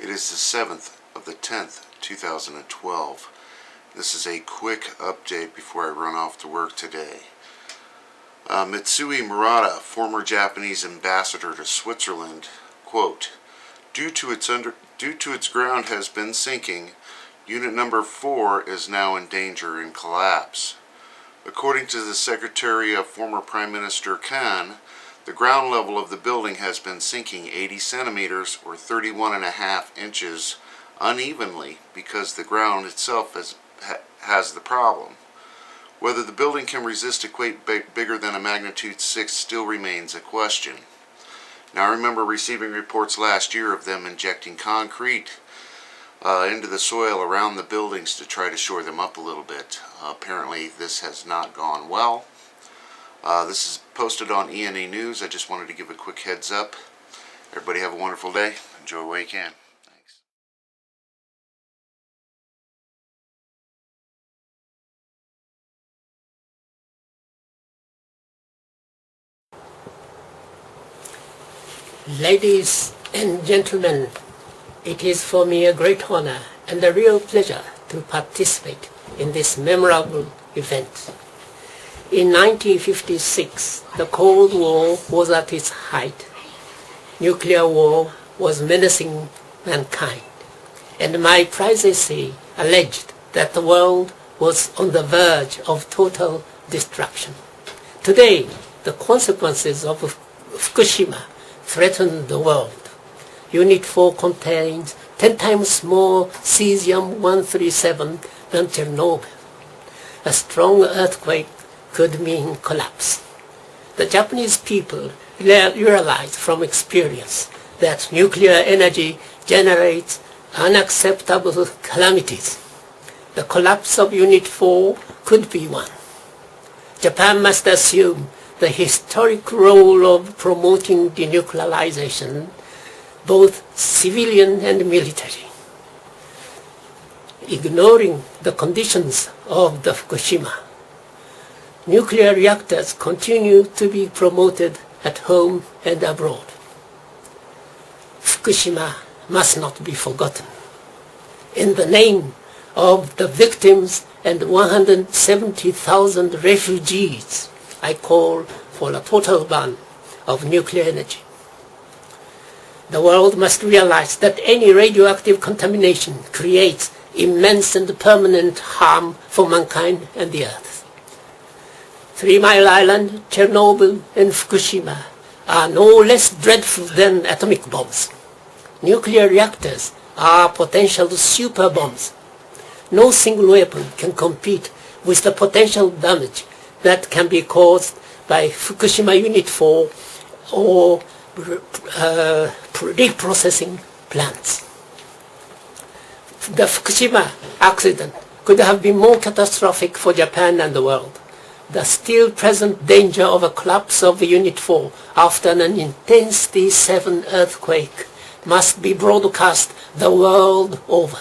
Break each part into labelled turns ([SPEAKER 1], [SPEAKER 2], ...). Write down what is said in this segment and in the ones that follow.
[SPEAKER 1] It is the 7th of the 10th, 2012. This is a quick update before I run off to work today. Mitsui Murata, former Japanese ambassador to Switzerland, quote, Due to its ground has been sinking, unit number 4 is now in danger and collapse. According to the secretary of former Prime Minister Kan, the ground level of the building has been sinking 80 centimeters or 31.5 inches unevenly because the ground itself has the problem. Whether the building can resist a quake bigger than a magnitude 6 still remains a question. Now, I remember receiving reports last year of them injecting concrete into the soil around the buildings to try to shore them up a little bit. Apparently this has not gone well. This is posted on ENA News. I just wanted to give a quick heads up. Everybody have a wonderful day. Enjoy what you can. Thanks.
[SPEAKER 2] Ladies and gentlemen, it is for me a great honor and a real pleasure to participate in this memorable event. In 1956, the Cold War was at its height. Nuclear war was menacing mankind, and my prize essay alleged that the world was on the verge of total destruction. Today, the consequences of Fukushima threaten the world. Unit 4 contains 10 times more cesium-137 than Chernobyl. A strong earthquake could mean collapse. The Japanese people realized from experience that nuclear energy generates unacceptable calamities. The collapse of Unit 4 could be one. Japan must assume the historic role of promoting denuclearization, both civilian and military. Ignoring the conditions of the Fukushima, nuclear reactors continue to be promoted at home and abroad. Fukushima must not be forgotten. In the name of the victims and 170,000 refugees, I call for a total ban of nuclear energy. The world must realize that any radioactive contamination creates immense and permanent harm for mankind and the earth. 3 Mile Island, Chernobyl, and Fukushima are no less dreadful than atomic bombs. Nuclear reactors are potential super bombs. No single weapon can compete with the potential damage that can be caused by Fukushima Unit 4 or reprocessing plants. The Fukushima accident could have been more catastrophic for Japan and the world. The still present danger of a collapse of Unit 4 after an intensity 7 earthquake must be broadcast the world over.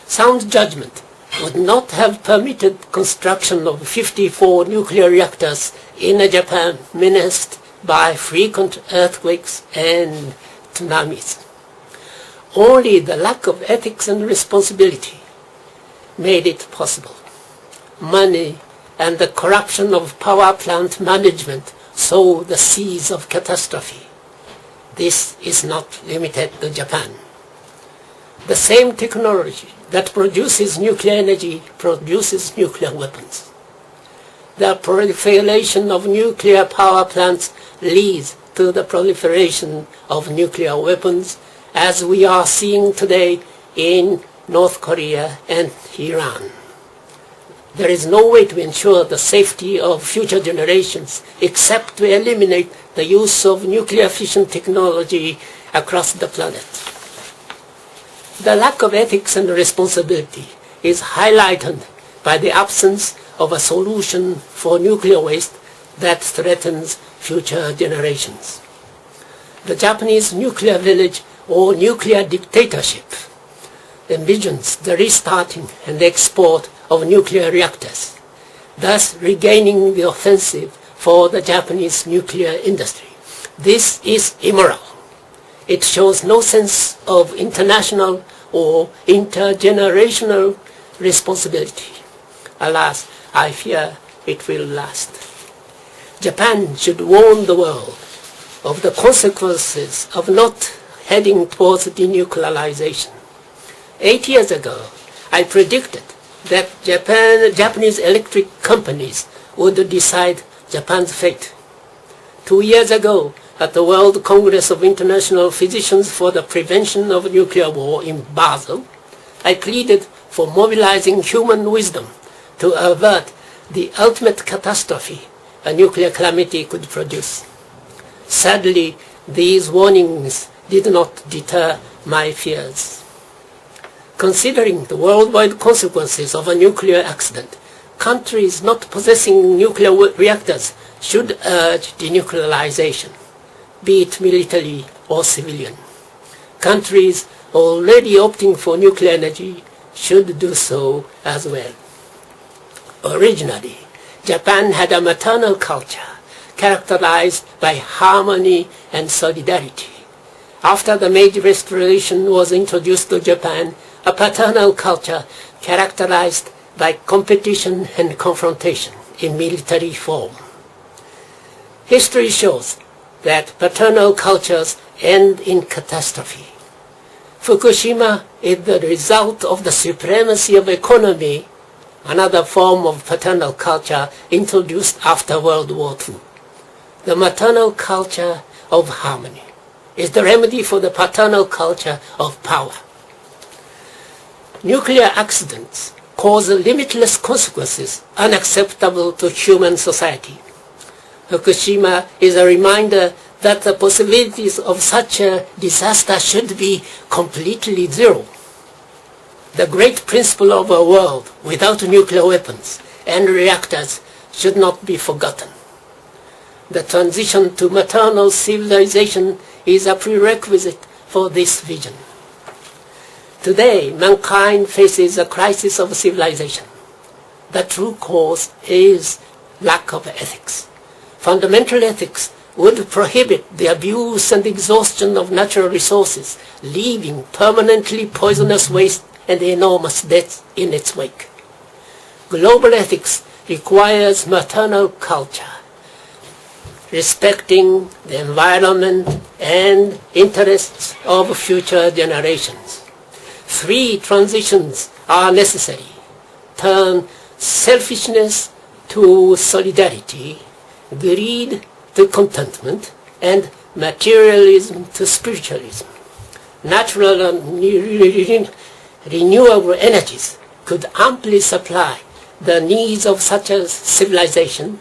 [SPEAKER 2] Sound judgment would not have permitted construction of 54 nuclear reactors in a Japan menaced by frequent earthquakes and tsunamis. Only the lack of ethics and responsibility made it possible. Money and the corruption of power plant management sow the seeds of catastrophe. This is not limited to Japan. The same technology that produces nuclear energy produces nuclear weapons. The proliferation of nuclear power plants leads to the proliferation of nuclear weapons, as we are seeing today in North Korea and Iran. There is no way to ensure the safety of future generations except to eliminate the use of nuclear fission technology across the planet. The lack of ethics and responsibility is highlighted by the absence of a solution for nuclear waste that threatens future generations. The Japanese nuclear village or nuclear dictatorship envisions the restarting and export of nuclear reactors, thus regaining the offensive for the Japanese nuclear industry. This is immoral. It shows no sense of international or intergenerational responsibility. Alas, I fear it will last. Japan should warn the world of the consequences of not heading towards denuclearization. 8 years ago, I predicted that Japanese electric companies would decide Japan's fate. 2 years ago, at the World Congress of International Physicians for the Prevention of Nuclear War in Basel, I pleaded for mobilizing human wisdom to avert the ultimate catastrophe a nuclear calamity could produce. Sadly, these warnings did not deter my fears. Considering the worldwide consequences of a nuclear accident, countries not possessing nuclear reactors should urge denuclearization, be it military or civilian. Countries already opting for nuclear energy should do so as well. Originally, Japan had a maternal culture characterized by harmony and solidarity. After the Meiji Restoration was introduced to Japan, a paternal culture characterized by competition and confrontation in military form. History shows that paternal cultures end in catastrophe. Fukushima is the result of the supremacy of economy, another form of paternal culture introduced after World War II. The maternal culture of harmony is the remedy for the paternal culture of power. Nuclear accidents cause limitless consequences unacceptable to human society. Fukushima is a reminder that the possibilities of such a disaster should be completely zero. The great principle of a world without nuclear weapons and reactors should not be forgotten. The transition to maternal civilization is a prerequisite for this vision. Today, mankind faces a crisis of civilization. The true cause is lack of ethics. Fundamental ethics would prohibit the abuse and exhaustion of natural resources, leaving permanently poisonous waste and enormous debts in its wake. Global ethics requires maternal culture, respecting the environment and interests of future generations. 3 transitions are necessary. Turn selfishness to solidarity, greed to contentment, and materialism to spiritualism. Natural and renewable energies could amply supply the needs of such a civilization,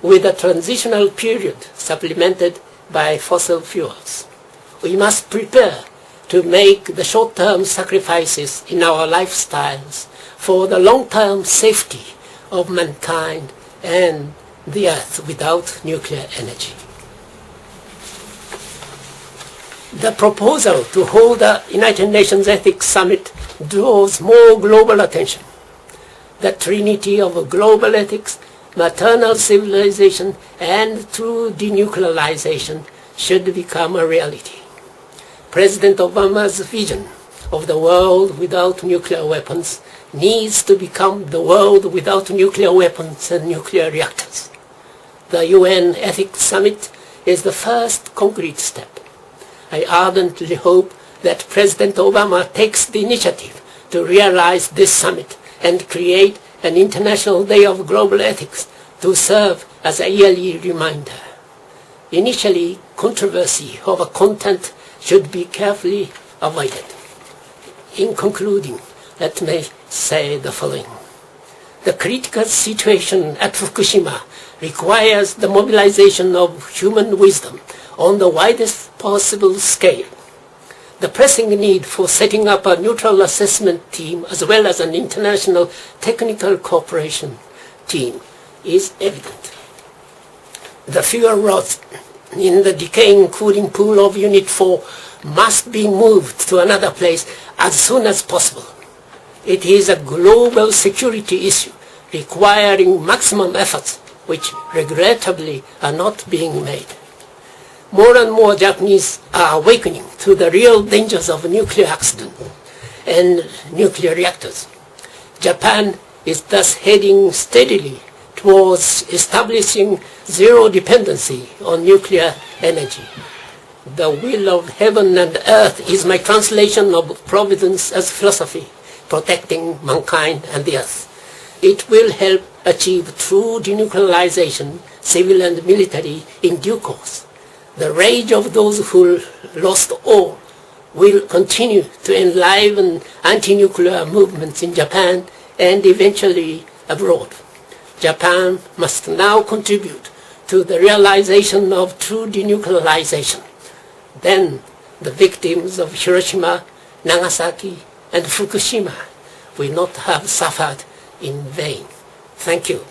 [SPEAKER 2] with a transitional period supplemented by fossil fuels. We must prepare to make the short-term sacrifices in our lifestyles for the long-term safety of mankind and the Earth without nuclear energy. The proposal to hold a United Nations Ethics Summit draws more global attention. The trinity of global ethics, maternal civilization, and true denuclearization should become a reality. President Obama's vision of the world without nuclear weapons needs to become the world without nuclear weapons and nuclear reactors. The UN Ethics Summit is the first concrete step. I ardently hope that President Obama takes the initiative to realize this summit and create an International Day of Global Ethics to serve as a yearly reminder. Initially, controversy over content should be carefully avoided. In concluding, let me say the following. The critical situation at Fukushima requires the mobilization of human wisdom on the widest possible scale. The pressing need for setting up a neutral assessment team as well as an international technical cooperation team is evident. The fuel rods in the decaying cooling pool of Unit 4 must be moved to another place as soon as possible. It is a global security issue requiring maximum efforts, which regrettably are not being made. more and more Japanese are awakening to the real dangers of nuclear accident and nuclear reactors. Japan is thus heading steadily towards establishing zero dependency on nuclear energy. The will of heaven and earth is my translation of Providence as philosophy, protecting mankind and the earth. It will help achieve true denuclearization, civil and military, in due course. The rage of those who lost all will continue to enliven anti-nuclear movements in Japan and eventually abroad. Japan must now contribute to the realization of true denuclearization. Then the victims of Hiroshima, Nagasaki, and Fukushima will not have suffered in vain. Thank you.